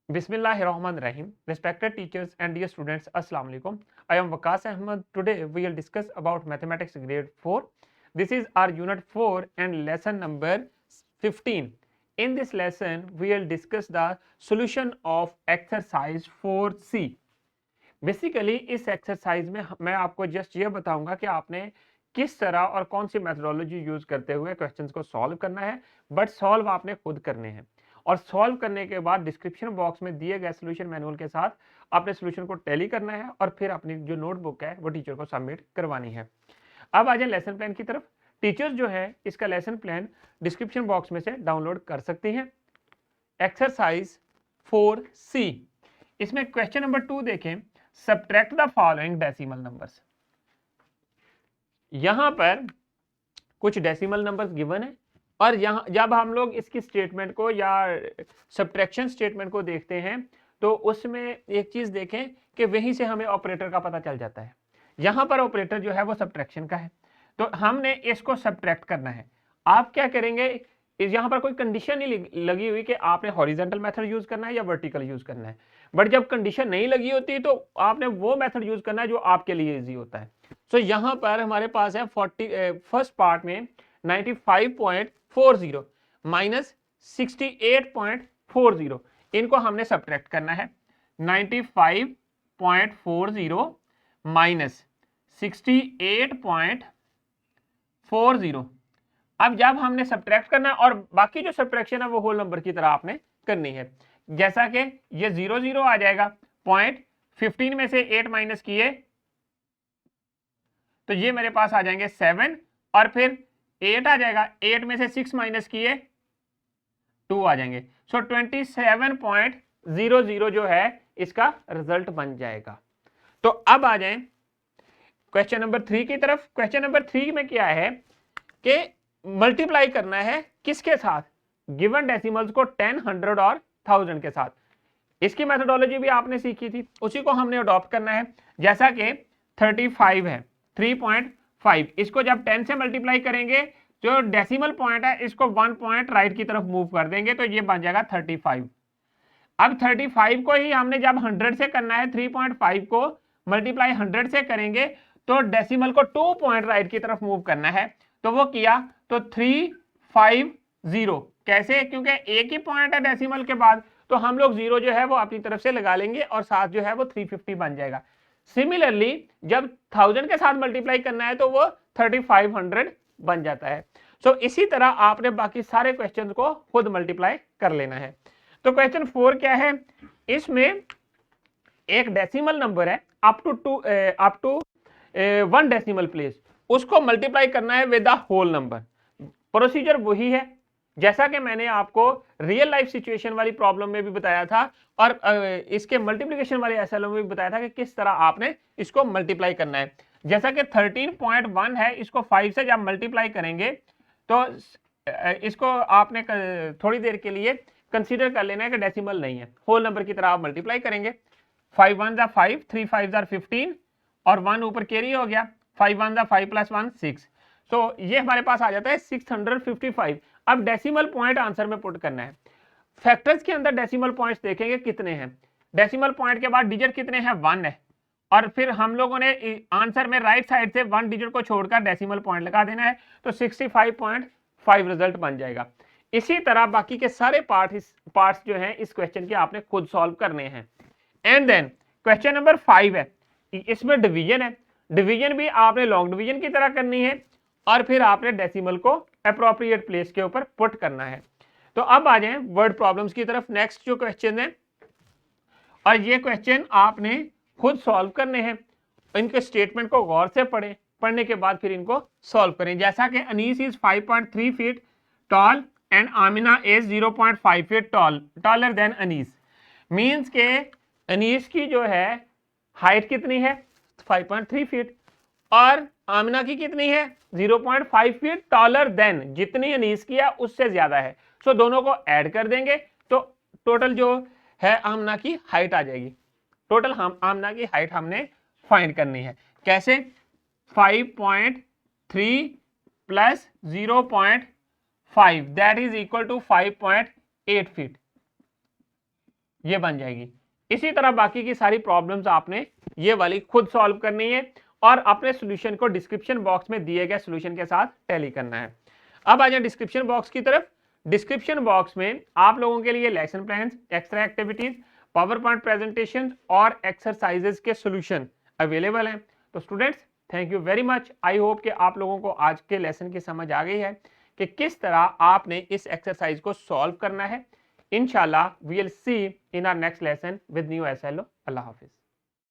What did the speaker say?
Bismillahirrahmanirrahim. Respected teachers and dear students, Assalamu alaikum. I am Waqas Ahmed. Today we will discuss about mathematics grade 4. This is our unit 4 and lesson number 15. In this lesson we will discuss the solution of exercise 4C. Basically इस exercise में मैं आपको just ये बताऊंगा कि आपने किस तरह और कौन सी मेथोडोलॉजी यूज करते हुए क्वेश्चंस को सॉल्व करना है, बट सॉल्व आपने खुद करने हैं। और सॉल्व करने के बाद डिस्क्रिप्शन बॉक्स में दिए गए सोल्यूशन मैनुअल के साथ आपने सोल्यूशन को टैली करना है और फिर अपनी जो नोटबुक है वो टीचर को सबमिट करवानी है। अब आ जाए लेसन प्लान की तरफ। टीचर्स जो है इसका लेसन प्लान डिस्क्रिप्शन बॉक्स में से डाउनलोड कर सकती हैं। एक्सरसाइज 4C, इसमें क्वेश्चन नंबर 2 देखें, subtract the following decimal numbers. यहां पर कुछ डेसिमल नंबर्स गिवन है और यहां जब हम लोग इसकी स्टेटमेंट को या सब्ट्रैक्शन स्टेटमेंट को देखते हैं तो उसमें एक चीज देखें कि वहीं से हमें ऑपरेटर का पता चल जाता है। यहां पर ऑपरेटर जो है वो सब्ट्रैक्शन का है, तो हमने इसको सब्ट्रैक्ट करना है। आप क्या करेंगे, यहां पर कोई कंडीशन नहीं लगी हुई कि आपने हॉरिजॉन्टल मेथड यूज करना है या वर्टिकल यूज करना है, बट जब कंडीशन नहीं लगी होती तो आपने वो मेथड यूज करना है जो आपके लिए इजी होता है। सो यहां पर हमारे पास है 40 फर्स्ट पार्ट में 95.40 माइनस 68.40, इनको हमने सब्ट्रैक्ट करना है। 95.40 माइनस 68.40। अब जब हमने सब्ट्रैक्ट करना है और बाकी जो सब्ट्रैक्शन है वो होल नंबर की तरह आपने करनी है, जैसा कि ये 0 0 आ जाएगा, पॉइंट 15 में से 8 माइनस किए तो ये मेरे पास आ जाएंगे 7 और फिर 8 आ जाएगा, 8 में से 6 माइनस किए 2 आ जाएंगे। सो 27.00 जो है इसका रिजल्ट बन जाएगा। तो अब आ जाएं क्वेश्चन नंबर 3 की तरफ। क्वेश्चन नंबर 3 में क्या है कि मल्टीप्लाई करना है किसके साथ, गिवन डेसिमल्स को 10, 100 और 1000 के साथ। इसकी मेथोडोलॉजी भी आपने सीखी थी, उसी को हमने अडॉप्ट करना है। जैसा कि 35 है, 3.5, इसको जब 10 से मल्टीप्लाई करेंगे जो डेसिमल पॉइंट है इसको 1 पॉइंट राइट की तरफ मूव कर देंगे तो ये बन जाएगा 35। अब 35 को ही हमने जब 100 से करना है, 3.5 को मल्टीप्लाई 100 से करेंगे तो डेसिमल को 2 पॉइंट राइट की तरफ मूव करना है, तो वो किया तो 350। कैसे, क्योंकि एक ही पॉइंट है डेसिमल के बाद, तो हम लोग 0 जो है वो अपनी तरफ से लगा लेंगे और साथ जो है वो 350 बन जाएगा। सिमिलरली जब 1000 के साथ मल्टीप्लाई करना है तो वो 3500 बन जाता है। सो इसी तरह आपने बाकी सारे क्वेश्चंस को खुद मल्टीप्लाई कर लेना है। तो क्वेश्चन 4 क्या है, इसमें एक डेसिमल नंबर है अप टू 1 डेसिमल प्लेस, उसको मल्टीप्लाई करना है with the whole number. Procedure वही है जैसा कि मैंने आपको रियल लाइफ सिचुएशन वाली प्रॉब्लम में भी बताया था और इसके मल्टीप्लिकेशन वाले एसएलओ में भी बताया था कि किस तरह आपने इसको मल्टीप्लाई करना है। जैसा कि 13.1 है, इसको 5 से जब मल्टीप्लाई करेंगे तो इसको आपने थोड़ी देर के लिए कंसीडर कर लेना है कि डेसिमल नहीं है, होल नंबर की तरह आप मल्टीप्लाई करेंगे। 5 1 जा 5, 3 5 जा 15 और 1 ऊपर कैरी हो गया, 5 1 जा 5 + 1 6। तो ये हमारे पास आ जाता है 655। अब डेसिमल पॉइंट आंसर में पुट करना है। फैक्टर्स के अंदर डेसिमल पॉइंट्स देखेंगे कितने हैं, डेसिमल पॉइंट के बाद डिजिट कितने हैं, 1 है, और फिर हम लोगों ने आंसर में राइट साइड से 1 डिजिट को छोड़कर डेसिमल पॉइंट लगा देना है, तो 65.5 रिजल्ट बन जाएगा। इसी तरह बाकी के सारे पार्ट्स जो हैं इस क्वेश्चन के आपने खुद सॉल्व करने हैं। एंड देन क्वेश्चन नंबर 5 है, इसमें डिवीजन है। डिवीजन भी आपने लॉन्ग डिवीजन की तरह करनी है और फिर आपने डेसिमल को अप्रोप्रिएट प्लेस के ऊपर पुट करना है। तो अब आ जाएं वर्ड प्रॉब्लम्स की तरफ। नेक्स्ट जो क्वेश्चन है और ये क्वेश्चन आपने खुद सॉल्व करने हैं, इनके स्टेटमेंट को गौर से पढ़ें, पढ़ने के बाद फिर इनको सॉल्व करें। जैसा कि Anees is 5.3 feet tall and Amina is 0.5 feet taller than Anees, means के अनीस की जो है हाइट कितनी है 5.3 फीट और आमिना की कितनी है 0.5 फीट टॉलर देन, जितनी अनीस की है उससे ज्यादा है। सो दोनों को ऐड कर देंगे तो टोटल जो है आमिना की हाइट आ जाएगी। टोटल आमिना की हाइट हमने फाइंड करनी है। कैसे, 5.3 plus 0.5 that is equal to 5.8 feet. ये बन जाएगी। इसी तरह बाकी की सारी प्रॉब्लम्स आपने ये वाली खुद सॉल्व करनी है और अपने सॉल्यूशन को डिस्क्रिप्शन बॉक्स में दिए गए सॉल्यूशन के साथ टैली करना है। अब आ जाए डिस्क्रिप्शन बॉक्स की तरफ। डिस्क्रिप्शन बॉक्स में आप लोगों के लिए lesson plans, extra activities, power point presentation और एक्सरसाइजेस के सॉल्यूशन अवेलेबल हैं। तो students, thank you very much. I hope कि आप लोगों को आज के लेसन की समझ आ गई है कि किस तरह आपने इस एक्सरसाइज को सॉल्व करना है। इंशाल्लाह we will see in our next lesson with new SLO. अल्लाह हाफिज।